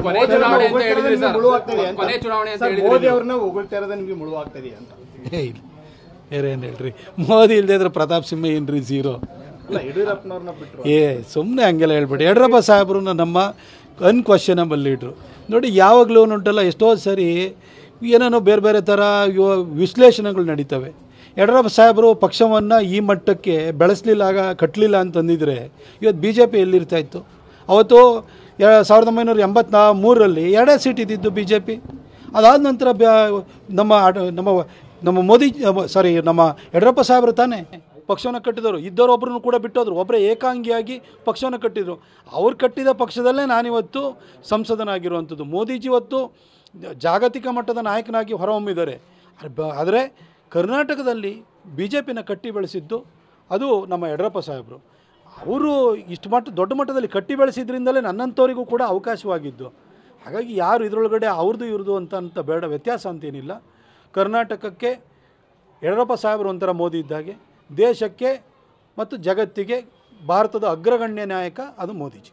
ಕೊನೆ ಚುನಾವಣೆ ಅಂತ ಹೇಳಿದ್ರಿ ಸರ್. ಕೊನೆ ಚುನಾವಣೆ ಅಂತ ಹೇಳಿದ್ರಿ. ಮೋದಿ ಅವ್ರನ್ನ ಹೊಗಳ್ತಾ ಇರೋದು ನಿಮಗೆ ಮುಳುವಾಗ್ತದೆ ಅಂತ. ಇಲ್ಲ ಏನು ಹೇಳ್ರಿ, ಮೋದಿ ಇಲ್ಲದೆ ಇದ್ರೆ ಪ್ರತಾಪ್ ಸಿಂಹ ಏನ್ರಿ ಝೀರೋ. ಯಡಿಯೂರಪ್ಪನವ್ರನ್ನ ಬಿಟ್ಟರು ಸುಮ್ಮನೆ ಹಂಗೆಲ್ಲ ಹೇಳ್ಬೇಡಿ. ಯಡಿಯೂರಪ್ಪ ಸಾಹೇಬರು ನಮ್ಮ ಅನ್ಕ್ವಶನಬಲ್ ಲೀಡ್ರು. ನೋಡಿ ಯಾವಾಗಲೂ ಉಂಟಲ್ಲ, ಎಷ್ಟೋ ಸರಿ ಏನೇನೋ ಬೇರೆ ಬೇರೆ ಥರ ವಿಶ್ಲೇಷಣೆಗಳು ನಡೀತವೆ. ಯಡಿಯೂರಪ್ಪ ಸಾಹೇಬರು ಪಕ್ಷವನ್ನು ಈ ಮಟ್ಟಕ್ಕೆ ಬೆಳೆಸಲಿಲ್ಲ, ಕಟ್ಟಲಿಲ್ಲ ಅಂತಂದಿದ್ರೆ ಇವತ್ತು ಬಿ ಜೆ ಪಿ ಎಲ್ಲಿರ್ತಾಯಿತ್ತು? ಅವತ್ತು 1983ರಲ್ಲಿ 2 ಸೀಟ್ ಇದ್ದಿದ್ದು ಬಿ ಜೆ ಪಿ. ಅದಾದ ನಂತರ ನಮ್ಮ ಮೋದಿ ನಮ್ಮ ಯಡಿಯೂರಪ್ಪ ಸಾಹೇಬರು ತಾನೇ ಪಕ್ಷವನ್ನು ಕಟ್ಟಿದವರು. ಇದ್ದವರು ಒಬ್ಬರನ್ನು ಕೂಡ ಬಿಟ್ಟೋದ್ರು, ಒಬ್ಬರೇ ಏಕಾಂಗಿಯಾಗಿ ಪಕ್ಷವನ್ನು ಕಟ್ಟಿದರು. ಅವ್ರು ಕಟ್ಟಿದ ಪಕ್ಷದಲ್ಲೇ ನಾನಿವತ್ತು ಸಂಸದನಾಗಿರುವಂಥದ್ದು. ಮೋದಿಜಿ ಇವತ್ತು ಜಾಗತಿಕ ಮಟ್ಟದ ನಾಯಕನಾಗಿ ಹೊರಹೊಮ್ಮಿದ್ದಾರೆ. ಆದರೆ ಕರ್ನಾಟಕದಲ್ಲಿ ಬಿ ಜೆ ಪಿನ ಕಟ್ಟಿ ಬೆಳೆಸಿದ್ದು ಅದು ನಮ್ಮ ಯಡಿಯೂರಪ್ಪ ಸಾಹೇಬರು. ಅವರು ಇಷ್ಟು ದೊಡ್ಡ ಮಟ್ಟದಲ್ಲಿ ಕಟ್ಟಿ ಬೆಳೆಸಿದ್ರಿಂದಲೇ ನನ್ನಂಥವರಿಗೂ ಕೂಡ ಅವಕಾಶವಾಗಿದ್ದು. ಹಾಗಾಗಿ ಯಾರು ಇದರೊಳಗಡೆ ಅವ್ರದ್ದು ಇವ್ರದ್ದು ಅಂತ ಬೇಡ, ವ್ಯತ್ಯಾಸ ಅಂತೇನಿಲ್ಲ. ಕರ್ನಾಟಕಕ್ಕೆ ಯಡಿಯೂರಪ್ಪ ಸಾಹೇಬರು ಒಂಥರ ಮೋದಿ ಇದ್ದಾಗೆ, ದೇಶಕ್ಕೆ ಮತ್ತು ಜಗತ್ತಿಗೆ ಭಾರತದ ಅಗ್ರಗಣ್ಯ ನಾಯಕ ಅದು ಮೋದಿಜಿ.